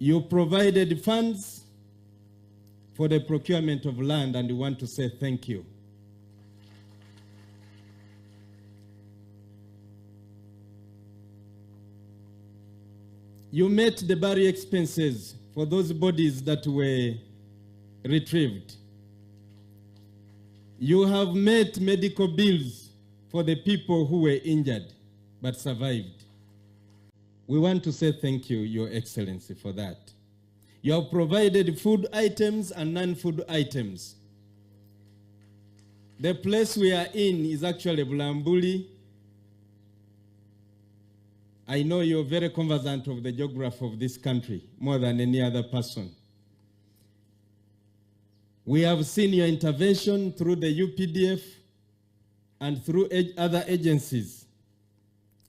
You provided funds for the procurement of land, and we want to say thank you. You met the burial expenses for those bodies that were retrieved. You have met medical bills for the people who were injured but survived. We want to say thank you, Your Excellency, for that. You have provided food items and non-food items. The place we are in is actually Bulambuli. I know you're very conversant of the geography of this country, more than any other person. We have seen your intervention through the UPDF and through other agencies.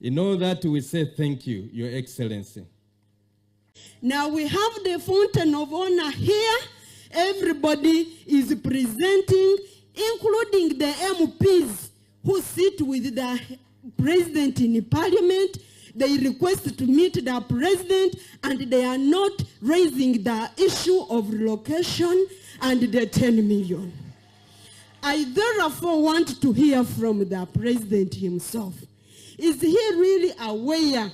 In all that, we say thank you, Your Excellency. Now we have the fountain of honor here. Everybody is presenting, including the MPs who sit with the president in the parliament. They request to meet the president, and they are not raising the issue of relocation and the 10 million. I therefore want to hear from the president himself. Is he really aware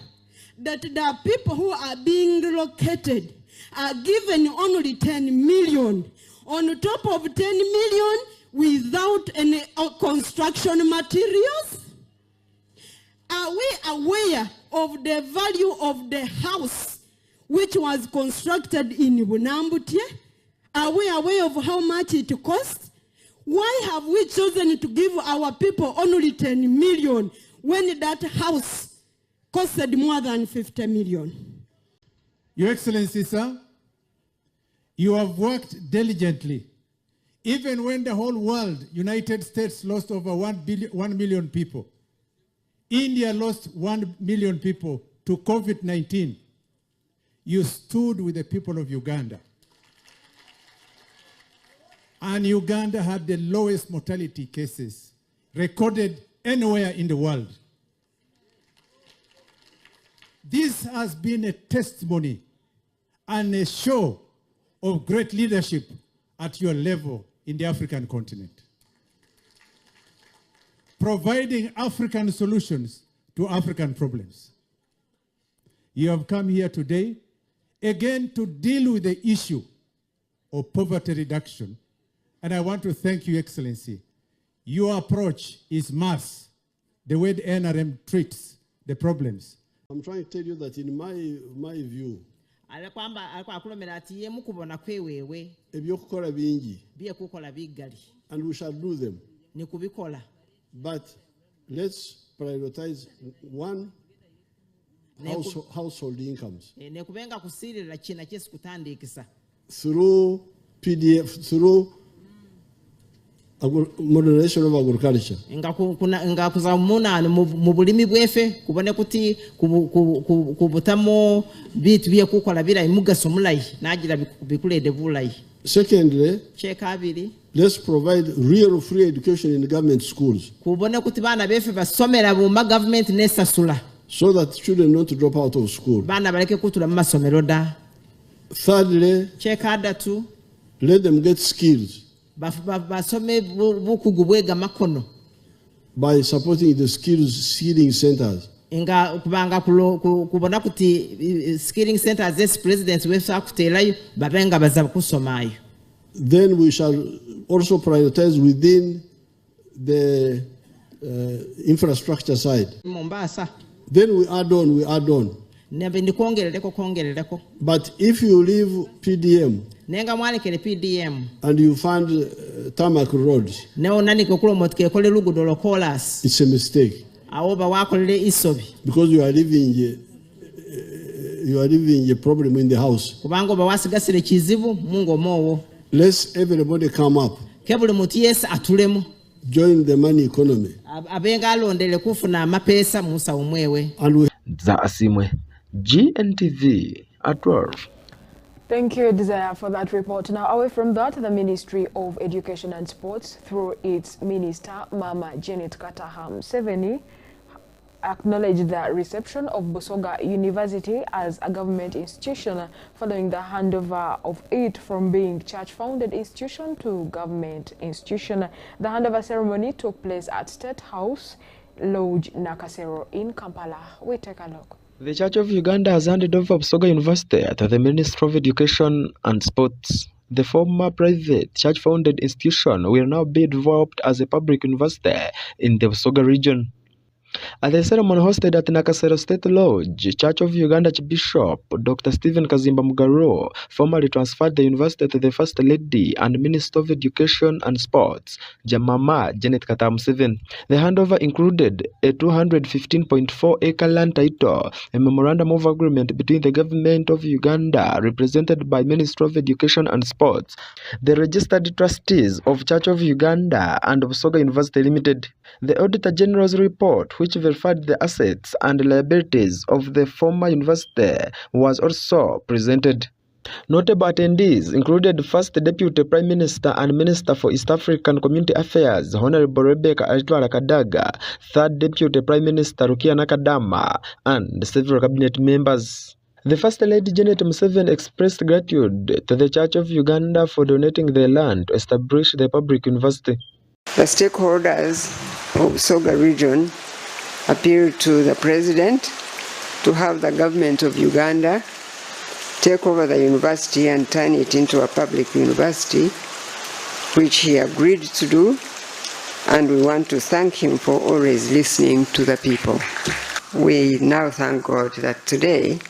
that the people who are being relocated are given only 10 million on top of 10 million without any construction materials? Are we aware of the value of the house which was constructed in Bunambutie? Are we aware of how much it costs? Why have we chosen to give our people only 10 million when that house costed more than 50 million? Your Excellency, sir, you have worked diligently. Even when the whole world, United States, lost over 1 million people, India lost 1 million people to COVID-19, you stood with the people of Uganda. And Uganda had the lowest mortality cases recorded anywhere in the world. This has been a testimony and a show of great leadership at your level in the African continent, providing African solutions to African problems. You have come here today, again, to deal with the issue of poverty reduction. And I want to thank you, Excellency. Your approach is mass, the way the NRM treats the problems. I'm trying to tell you that in my view, ebyokukola bingi, and we shall do them. But let's prioritize one, household incomes. Through PDF, through modernization of agriculture. Secondly, let's provide real free education in government schools, so that children don't drop out of school. Thirdly, let them get skills by supporting the skilling centers. Then we shall also prioritize within the infrastructure side. Then we add on. But if you leave PDM and you find tarmac roads, it's a mistake, because you are leaving a problem in the house. Let's everybody come up, join the money economy, and we Gntv at 12. Thank you, Desire, for that report. Now, away from that, the Ministry of Education and Sports, through its Minister, Mama Janet Kataham Seveni, acknowledged the reception of Busoga University as a government institution following the handover of it from being church-founded institution to government institution. The handover ceremony took place at State House Lodge, Nakasero in Kampala. We take a look. The Church of Uganda has handed over Busoga University to the Ministry of Education and Sports. The former private church-founded institution will now be developed as a public university in the Busoga region. At the ceremony hosted at Nakasero State Lodge, Church of Uganda Archbishop Dr. Stephen Kazimba Mugaro formally transferred the university to the First Lady and Minister of Education and Sports, Jamama Janet Katamuseveni. The handover included a 215.4-acre land title, a memorandum of agreement between the government of Uganda, represented by Ministry of Education and Sports, the registered trustees of Church of Uganda, and Busoga University Limited. The Auditor General's report, which verified the assets and liabilities of the former university, was also presented. Notable attendees included First Deputy Prime Minister and Minister for East African Community Affairs, Honorable Rebecca Alitwala Kadaga, Third Deputy Prime Minister Rukia Nakadama, and several cabinet members. The First Lady Janet Museveni expressed gratitude to the Church of Uganda for donating the land to establish the public university. The stakeholders of Busoga region appealed to the President to have the government of Uganda take over the university and turn it into a public university, which he agreed to do, and we want to thank him for always listening to the people. We now thank God that today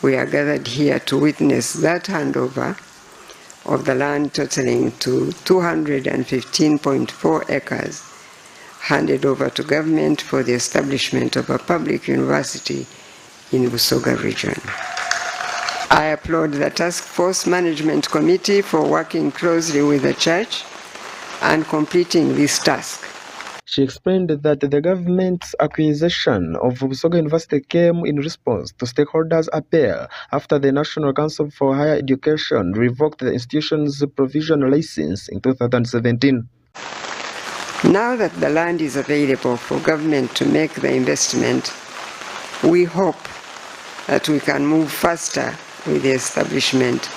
we are gathered here to witness that handover of the land totaling to 215.4 acres handed over to government for the establishment of a public university in Busoga region. I applaud the Task Force Management Committee for working closely with the church and completing this task. She explained that the government's acquisition of Busoga University came in response to stakeholders' appeal after the National Council for Higher Education revoked the institution's provisional license in 2017. Now that the land is available for government to make the investment, we hope that we can move faster with the establishment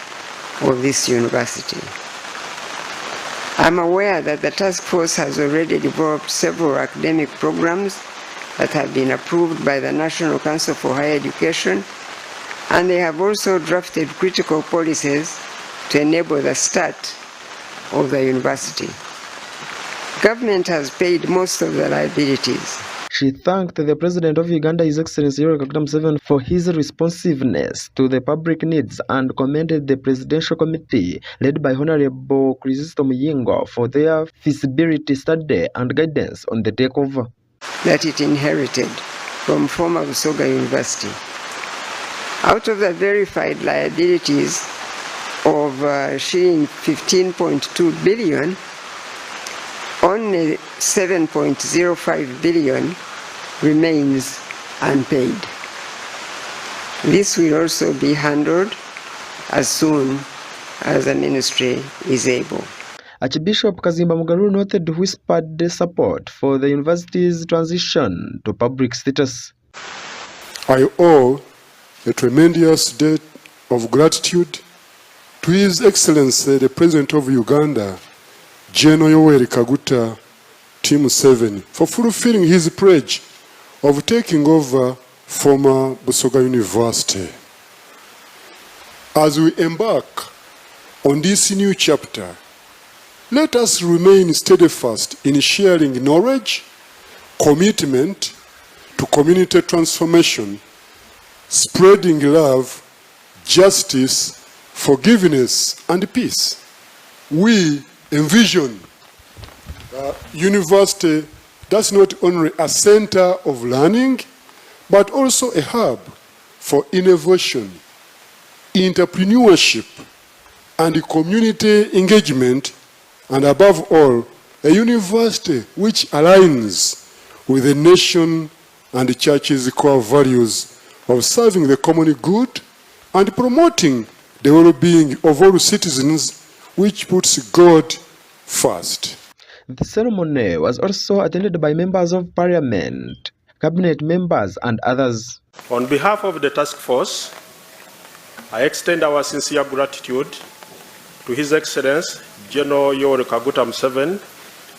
of this university. I'm aware that the task force has already developed several academic programs that have been approved by the National Council for Higher Education, and they have also drafted critical policies to enable the start of the university. Government has paid most of the liabilities. She thanked the President of Uganda, His Excellency Yoweri Kaguta Museveni, for his responsiveness to the public needs and commended the Presidential Committee, led by Honorable Kristo Muyingo, for their feasibility study and guidance on the takeover that it inherited from former Busoga University. Out of the verified liabilities of shilling 15.2 billion, only 7.05 billion remains unpaid. This will also be handled as soon as the ministry is able. Archbishop Kazimba Mugaru noted whispered support for the university's transition to public status. I owe a tremendous debt of gratitude to His Excellency the President of Uganda, General Yoweri Kaguta Museveni, for fulfilling his pledge of taking over former Busoga University. As we embark on this new chapter, let us remain steadfast in sharing knowledge, commitment to community transformation, spreading love, justice, forgiveness, and peace. We envision university that's not only a center of learning, but also a hub for innovation, entrepreneurship, and community engagement, and above all, a university which aligns with the nation and the church's core values of serving the common good and promoting the well-being of all citizens, which puts God first. The ceremony was also attended by members of parliament, cabinet members and others. On behalf of the task force, I extend our sincere gratitude to His Excellency General Yoweri Kaguta Museveni,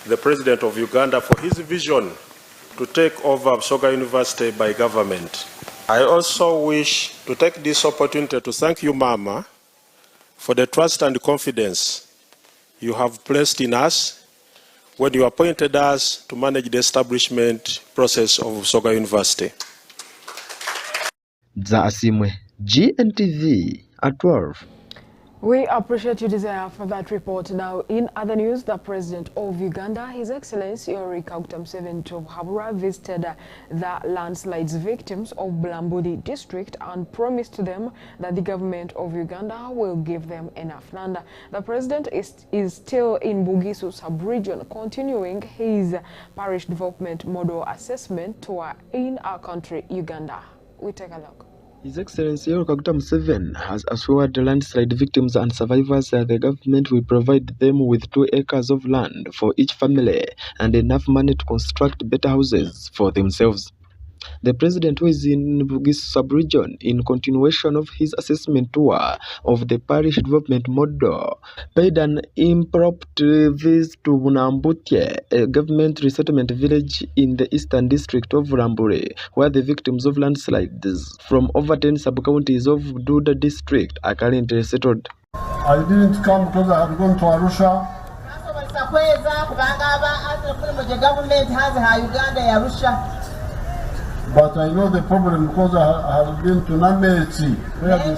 the President of Uganda, for his vision to take over Busoga University by government. I also wish to take this opportunity to thank you, Mama, for the trust and confidence you have placed in us when you appointed us to manage the establishment process of Busoga University. Asimwe, Gntv at 12. We appreciate your desire for that report. Now, in other news, the President of Uganda, His Excellency Yoweri Kaguta Museveni of Habura, visited the landslides victims of Bulambudi district and promised them that the government of Uganda will give them enough land. The President is still in Bugisu sub-region, continuing his parish development model assessment tour in our country, Uganda. We take a look. His Excellency Yoweri Kaguta Museveni has assured the landslide victims and survivors that the government will provide them with 2 acres of land for each family and enough money to construct better houses for themselves. The President, who is in Bugisu sub-region in continuation of his assessment tour of the parish development model, paid an impromptu visit to Bunambutye, a government resettlement village in the eastern district of Rambure, where the victims of landslides from over 10 sub-counties of Duda district are currently settled. I didn't come because I have gone to Arusha. But I know the problem because I have been to Namesi. We are going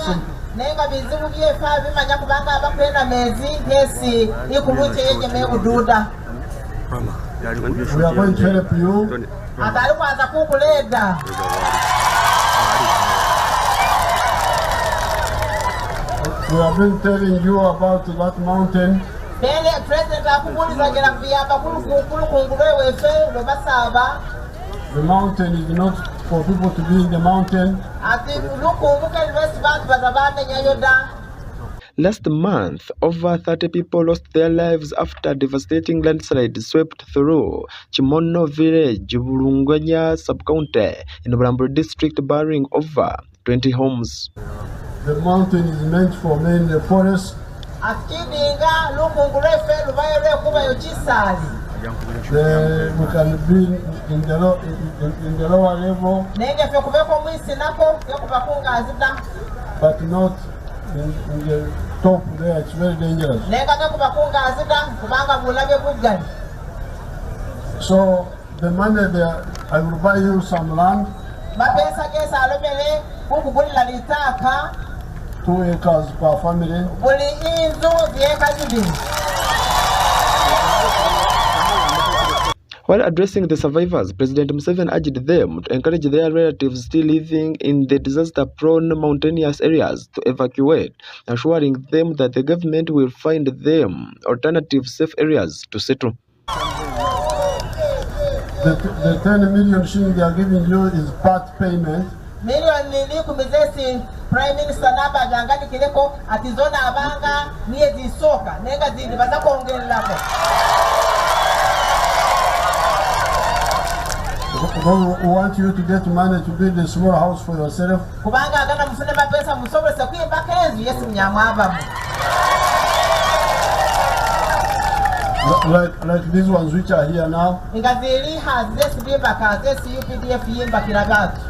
to help you. We have been telling you about that mountain. The mountain is not for people to be in the mountain. Last month, over 30 people lost their lives after devastating landslides swept through Chimono village, Bulunganya sub-county in Bulambur district, burying over 20 homes. The mountain is meant for men in the forest. We can be in the lower level, but not in the top there. It's very dangerous. So the money there, I will buy you some land. 2 acres per family. While addressing the survivors, President Museveni urged them to encourage their relatives still living in the disaster-prone mountainous areas to evacuate, assuring them that the government will find them alternative safe areas to settle. The 10 million shillings they are giving you is part payment. Prime Minister Nabajangani Kileko atizona abanga miezi soka nenga zindi baza kuongelelako. We want you to get money to build a small house for yourself. Kubanga agana mufune mapesa musobose kuyembaka enzu yesu mnyamwaba. Like these ones which are here now. Ingazili has this bimbaka, this UPDF yimba kirabatu.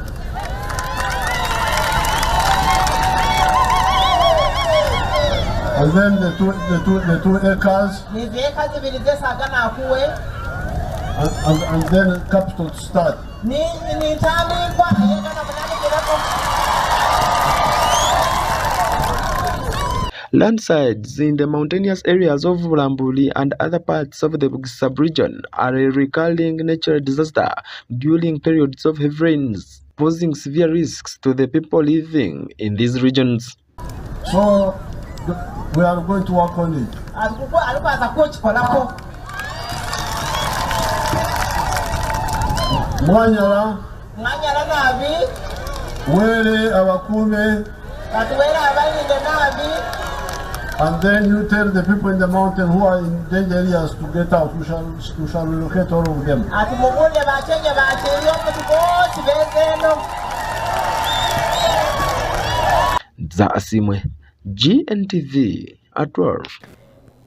And then the two acres. And then capital to start. Landsides in the mountainous areas of Bulambuli and other parts of the sub-region are a recurring natural disaster during periods of heavy rains, posing severe risks to the people living in these regions. So we are going to work on it. Mwanyala nabi wele abakume katuwele abalinde nabi And then you tell the people in the mountain who are in danger areas to get out. We shall relocate all of them. Asimwe, GNTV at 12.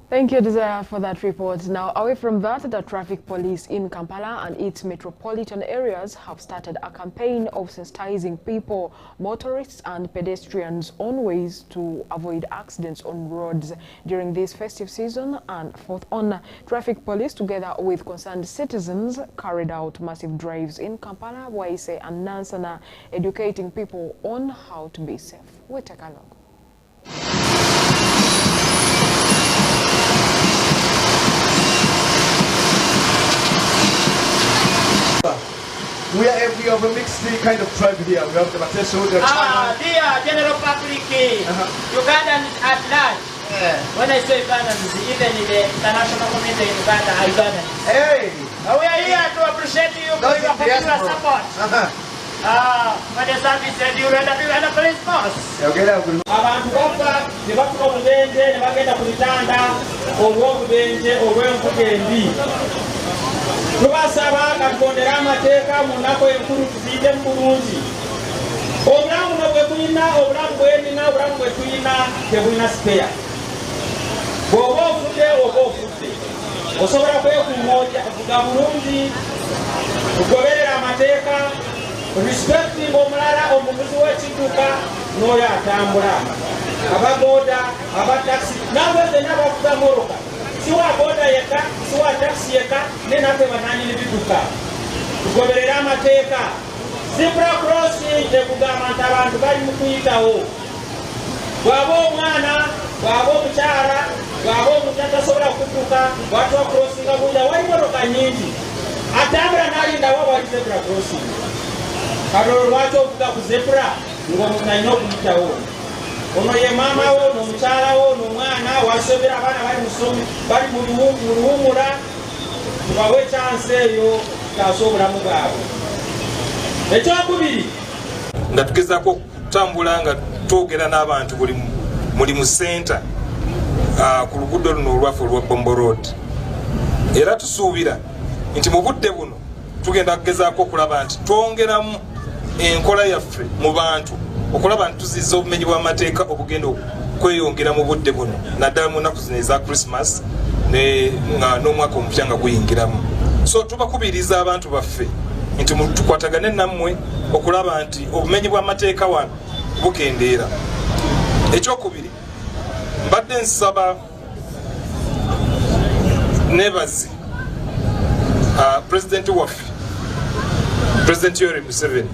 Thank you, Desire, for that report. Now, away from that, the traffic police in Kampala and its metropolitan areas have started a campaign of sensitizing people, motorists and pedestrians on ways to avoid accidents on roads during this festive season. And fourth on, traffic police, together with concerned citizens, carried out massive drives in Kampala, Waise and Nansana, educating people on how to be safe. We'll take a look. We have a mixed kind of tribe here. We have the Mateso, the dear general public, Ugandans at large. When I say Ugandans, even the international community in Uganda are Ugandans. Hey! We are here to appreciate you for your popular support. For the service that you render to the police force. Abantu bapfa ne bafuka obubenje ne bagenda ku bitanda olw'obubenje olw'enkugembi. Tubasaba katondera amateeka mu nnaku enkulu tuzinde mu bulungi. Obulamu bwe tulina, obulamu bwenina, obulamu bwe tulina tebulina sipeya. Bw'oba ofudde oba ofudde. Osobola kwekuŋŋooja vuga bulungi, tugoberera amateeka, respecting omulala omuvuzi w'ekidduka n'oyo atambula. Ababoda, abataxi, nabo zenna bavuga moroka. Siwa boda yeka, siwa taxi yeka, nenate bananyini biduka. Tugoberera amateeka. Zebra crossing tekugamba nti abantu bali mu kuyitawo. Bw'aba omwana, bw'aba omukyala, bw'aba omuntu atasobola kudduka, bw'atuwa crossinga bulya wali motoka nnyingi. Atambula n'alindawo wali zebra crossing. Kati olwo lwaki ovuga ku zebra ng'omuntu alina okuyitawo. Ono ye maama wo, n'omukyala wo, n'omwana wasobera abaana bali mu luwumula, tubawe chance eyo taasa obulamu bwabwe. Ekyokubiri, nga tugezaako okutambula nga twogera n'abantu muli mu senta ku luguudo luno olwaffe olwa Bombo Road. Era tusuubira nti mu budde buno tugenda kugezaako okulaba nti twongeramu enkola yaffe mu bantu okulaba nti tuziza obumenyi bw'amateeka obugenda okweyongera mu budde buno naddala mu nnaku zino eza Christmas nga n'omwaka omupya nga guyingiramu. So tubakubiriza abantu baffe nti tukwatagane nammwe okulaba nti obumenyi bw'amateeka wano bukendeera. Ekyokubiri, mbadde nsaba nebazi President waffe, President Yoweri Museveni,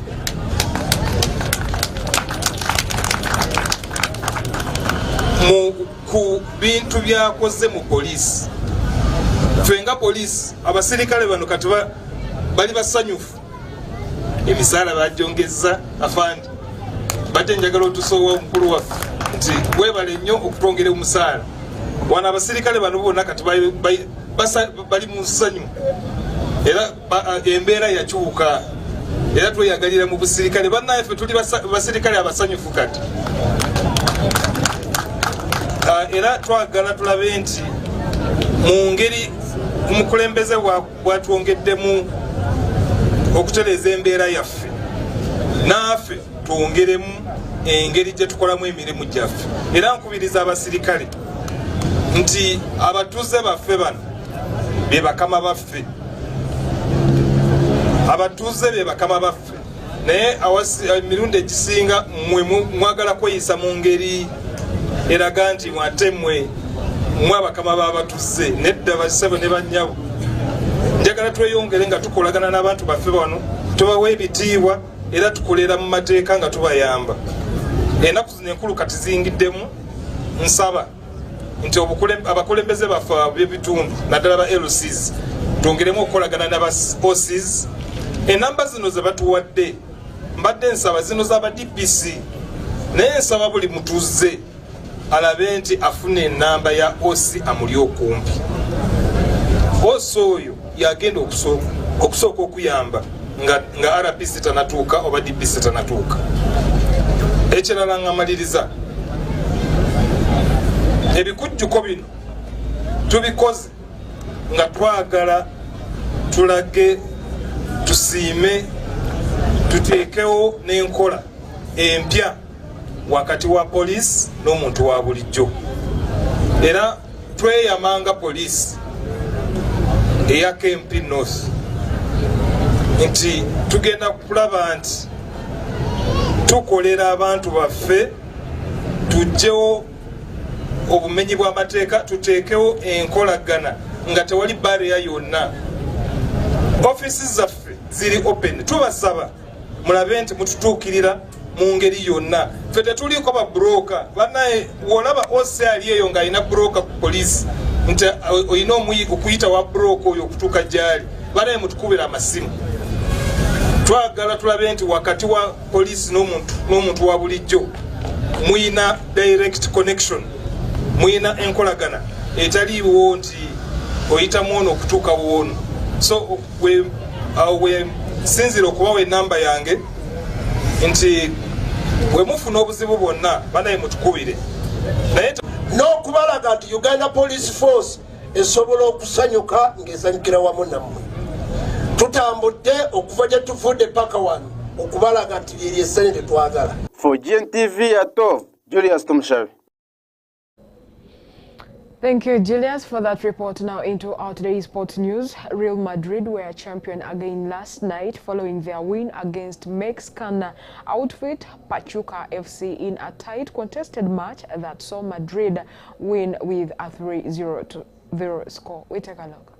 ku bintu byakoze mu poliisi. Fenga poliisi, abasirikale bano kati bali basanyufu. Emisaala bajongeza afandi. Bate njagala otusoowa omukulu waffe nti webale nnyo okutwongera omusaala. Wano abasirikale bano bonna kati bali mu ssanyu. Era embeera yakyuka. Era tweyagalira mu busirikale. Bannaffe tuli basirikale abasanyufu kati. Era twagala tulabe nti mu ngeri omukulembeze bwatwongeddemu okutereeza embeera yaffe, naffe twongeremu engeri gye tukolamu emirimu gyaffe. Era nkubiriza abasirikale nti abatuuze baffe bano be bakama baffe. Abatuuze be bakama baffe. Naye emirundi egisinga mmwe mwagala kweyisa mu ngeri eraga nti mwate mmwe abakama b'abatuuze. Nedda basebo ne bannyabo. Njagala tweyongere nga tukolagana n'abantu baffe bano, tubawa ebitiibwa era tukolera mu mateeka nga tubayamba. Ennaku zino enkulu kati zingiddemu, nsaba nti abakulembeze baffe ab'ebitundu naddala ba LCs twongeremu okukolagana n'aba OCs. Enamba zino ze batuwadde mbadde nsaba zino z'aba DPC, naye nsaba buli mutuuze alabe nti afune enamba ya OC amuli okumpi. OC oyo yagenda okusooka okuyamba nga RPC tanatuuka oba DPC tanatuuka. Ekirala nga maliriza, ebikujjuko bino tubikoze nga twagala tulage tusiime tuteekewo n'enkola empya wakati wa poliisi n'omuntu wa bulijjo era tweyamanga poliisi eya Kempi North nti tugenda kulaba nti tukolera abantu baffe tujjewo obumenyi bw'amateeka tuteekewo enkolagana nga tewali bariya yonna. Offices zaffe ziri open, tubasaba mulabe nti mututuukirira mu ngeri yonna. Ffe tetuliko ba broker banaye wolaba ose ali eyo nga alina broker ku poliisi nti oyina okuyita wa broker oyo okutuuka gyali banaye mutukubira amasimu. Twagala tulabe nti wakati wa poliisi n'omuntu wa bulijjo muyina direct connection, muyina enkolagana etaliiwo nti oyita muono okutuuka woono. So we sinzira okubawa enamba yange nti bwe mufuna obuzibu bwonna banaye mutukubire n'okubalaga nti Uganda Police Force esobola okusanyuka ng'esanyukira wamu nammwe. Tutambudde okuva gye tuvudde paka wano okubalaga nti lyeri essanyu lye twagala. For Gntv ato Julius Tumshavi. Thank you, Julius, for that report. Now into our today's sports news. Real Madrid were champion again last night following their win against Mexican outfit Pachuca FC in a tight contested match that saw Madrid win with a 3-0 score. We take a look.